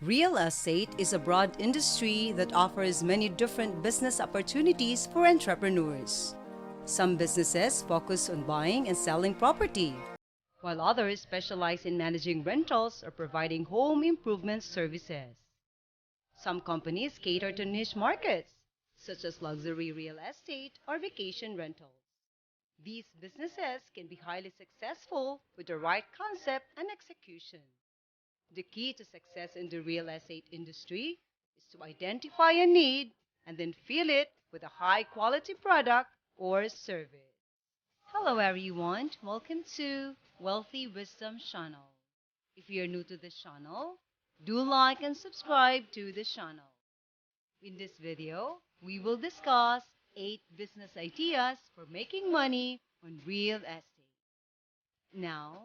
Real estate is a broad industry that offers many different business opportunities for entrepreneurs. Some businesses focus on buying and selling property, while others specialize in managing rentals or providing home improvement services. Some companies cater to niche markets, such as luxury real estate or vacation rentals. These businesses can be highly successful with the right concept and execution. The key to success in the real estate industry is to identify a need and then fill it with a high quality product or service. Hello everyone, welcome to Wealthy Wisdom channel. If you're new to this channel, do like and subscribe to the channel. In this video, we will discuss 8 business ideas for making money on real estate. Now,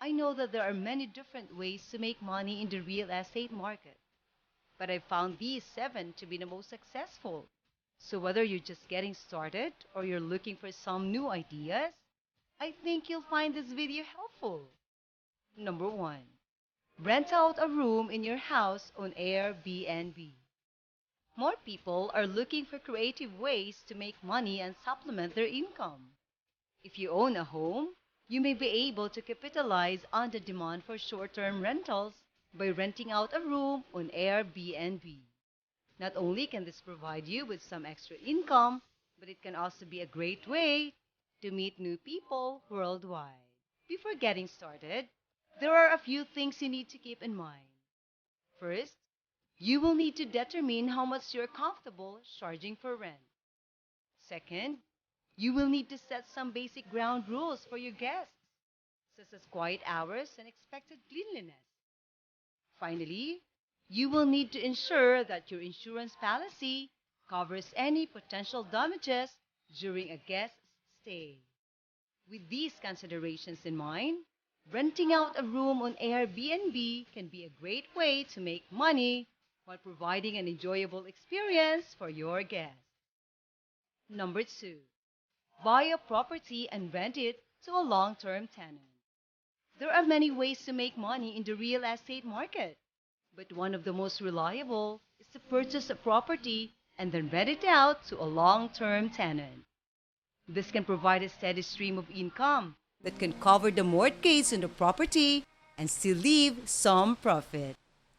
I know that there are many different ways to make money in the real estate market, but I found these 7 to be the most successful. So whether you're just getting started or you're looking for some new ideas, I think you'll find this video helpful. Number 1. Rent out a room in your house on Airbnb. More people are looking for creative ways to make money and supplement their income. If you own a home, you may be able to capitalize on the demand for short-term rentals by renting out a room on Airbnb. Not only can this provide you with some extra income, but it can also be a great way to meet new people worldwide. Before getting started, there are a few things you need to keep in mind. First, you will need to determine how much you're comfortable charging for rent. Second, you will need to set some basic ground rules for your guests, such as quiet hours and expected cleanliness. Finally, you will need to ensure that your insurance policy covers any potential damages during a guest's stay. With these considerations in mind, renting out a room on Airbnb can be a great way to make money while providing an enjoyable experience for your guests. Number 2. Buy a property and rent it to a long-term tenant. There are many ways to make money in the real estate market, but one of the most reliable is to purchase a property and then rent it out to a long-term tenant. This can provide a steady stream of income that can cover the mortgage on the property and still leave some profit.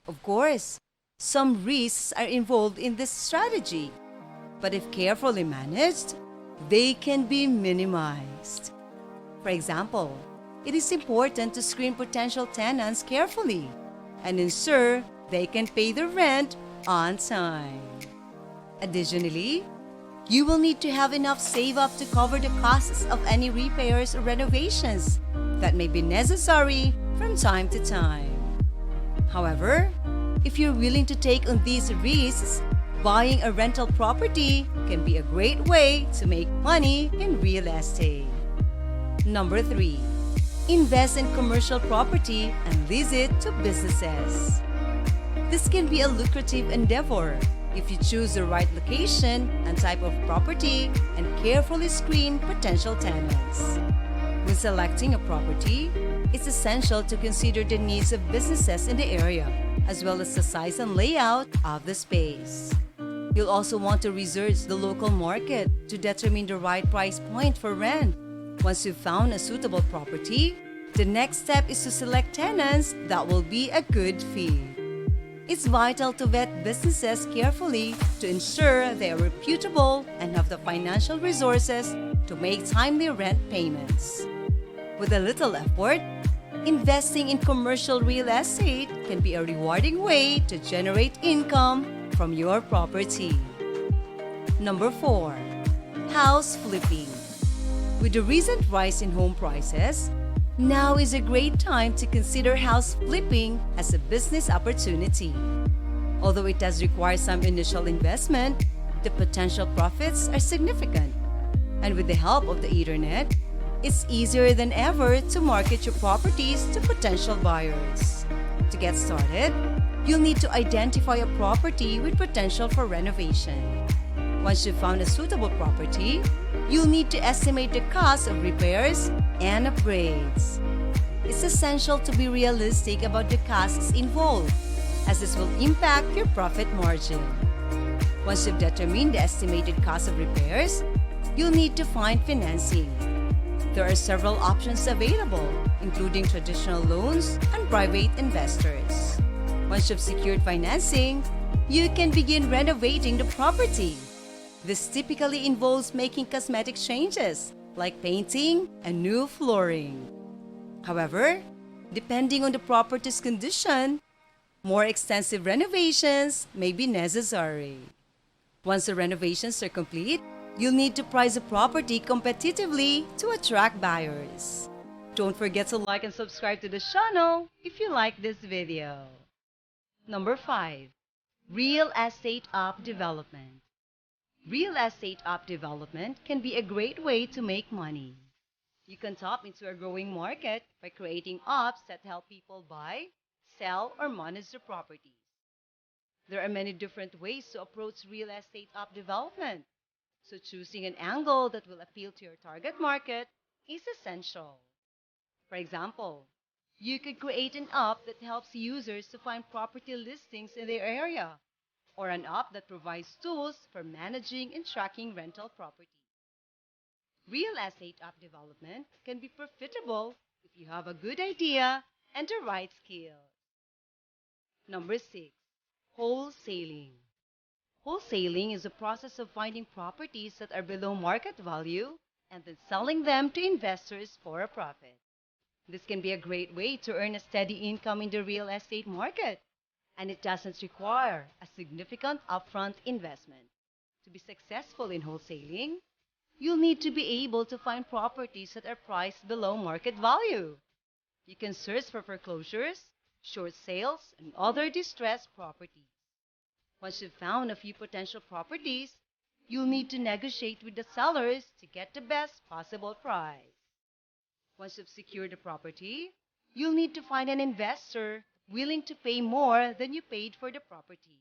Of course, some risks are involved in this strategy, but if carefully managed, they can be minimized. For example, it is important to screen potential tenants carefully and ensure they can pay the rent on time. Additionally, you will need to have enough save up to cover the costs of any repairs or renovations that may be necessary from time to time. However, if you're willing to take on these risks, buying a rental property can be a great way to make money in real estate. Number 3. Invest in commercial property and lease it to businesses. This can be a lucrative endeavor if you choose the right location and type of property and carefully screen potential tenants. When selecting a property, it's essential to consider the needs of businesses in the area, as well as the size and layout of the space. You'll also want to research the local market to determine the right price point for rent. Once you've found a suitable property, the next step is to select tenants that will be a good fit. It's vital to vet businesses carefully to ensure they are reputable and have the financial resources to make timely rent payments. With a little effort, investing in commercial real estate can be a rewarding way to generate income from your property. Number 4. House flipping. With the recent rise in home prices, now is a great time to consider house flipping as a business opportunity. Although it does require some initial investment, the potential profits are significant. And with the help of the internet, it's easier than ever to market your properties to potential buyers. To get started, you'll need to identify a property with potential for renovation. Once you've found a suitable property, you'll need to estimate the cost of repairs and upgrades. It's essential to be realistic about the costs involved. as this will impact your profit margin. Once you've determined the estimated cost of repairs, you'll need to find financing. There are several options available, including traditional loans and private investors. Once you've secured financing, you can begin renovating the property. This typically involves making cosmetic changes, like painting and new flooring. However, depending on the property's condition, more extensive renovations may be necessary. Once the renovations are complete, you'll need to price the property competitively to attract buyers. Don't forget to like and subscribe to the channel if you like this video. Number 5. Real estate app development. Real estate app development can be a great way to make money. You can tap into a growing market by creating apps that help people buy, sell, or manage their properties. There are many different ways to approach real estate app development, so choosing an angle that will appeal to your target market is essential. For example, you could create an app that helps users to find property listings in their area, or an app that provides tools for managing and tracking rental properties. Real estate app development can be profitable if you have a good idea and the right skills. Number 6. Wholesaling. Wholesaling is a process of finding properties that are below market value and then selling them to investors for a profit. This can be a great way to earn a steady income in the real estate market, and it doesn't require a significant upfront investment. To be successful in wholesaling, you'll need to be able to find properties that are priced below market value. You can search for foreclosures, short sales, and other distressed properties. Once you've found a few potential properties, you'll need to negotiate with the sellers to get the best possible price. Once you've secured the property, you'll need to find an investor willing to pay more than you paid for the property.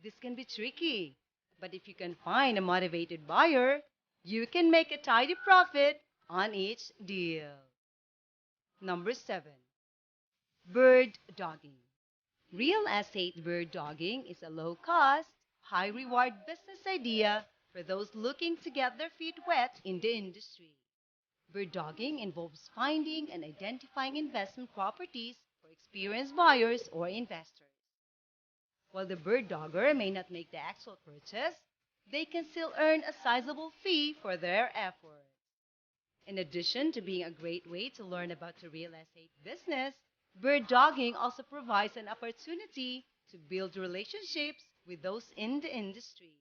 This can be tricky, but if you can find a motivated buyer, you can make a tidy profit on each deal. Number 7. Bird dogging. Real estate bird dogging is a low-cost, high-reward business idea for those looking to get their feet wet in the industry. Bird dogging involves finding and identifying investment properties for experienced buyers or investors. While the bird dogger may not make the actual purchase, they can still earn a sizable fee for their effort. In addition to being a great way to learn about the real estate business, bird dogging also provides an opportunity to build relationships with those in the industry.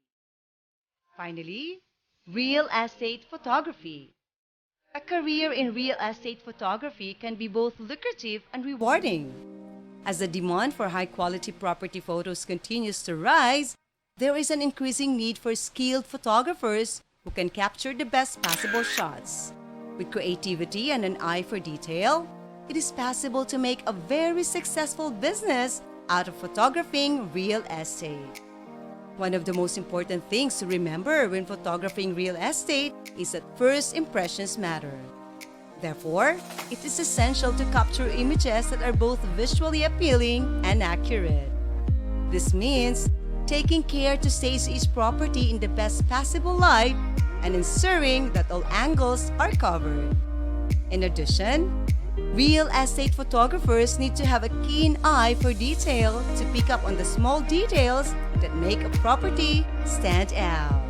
Finally, real estate photography. A career in real estate photography can be both lucrative and rewarding. As the demand for high-quality property photos continues to rise, there is an increasing need for skilled photographers who can capture the best possible shots. With creativity and an eye for detail, it is possible to make a very successful business out of photographing real estate. One of the most important things to remember when photographing real estate is that first impressions matter. Therefore, it is essential to capture images that are both visually appealing and accurate. This means taking care to stage each property in the best possible light and ensuring that all angles are covered. In addition, real estate photographers need to have a keen eye for detail to pick up on the small details that make a property stand out.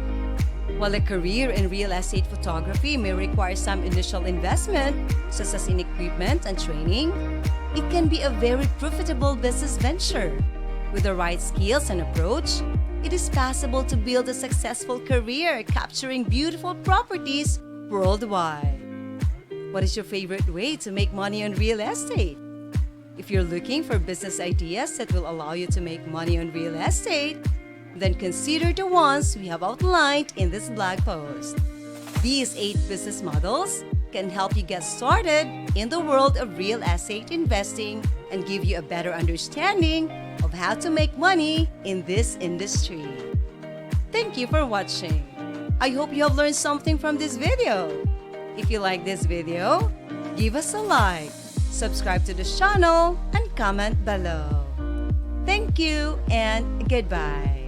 While a career in real estate photography may require some initial investment, such as in equipment and training, it can be a very profitable business venture. With the right skills and approach, it is possible to build a successful career capturing beautiful properties worldwide. What is your favorite way to make money on real estate? If you're looking for business ideas that will allow you to make money on real estate, then consider the ones we have outlined in this blog post. These 8 business models can help you get started in the world of real estate investing and give you a better understanding of how to make money in this industry. Thank you for watching. I hope you have learned something from this video. If you like this video, give us a like, subscribe to the channel, and comment below. Thank you and goodbye.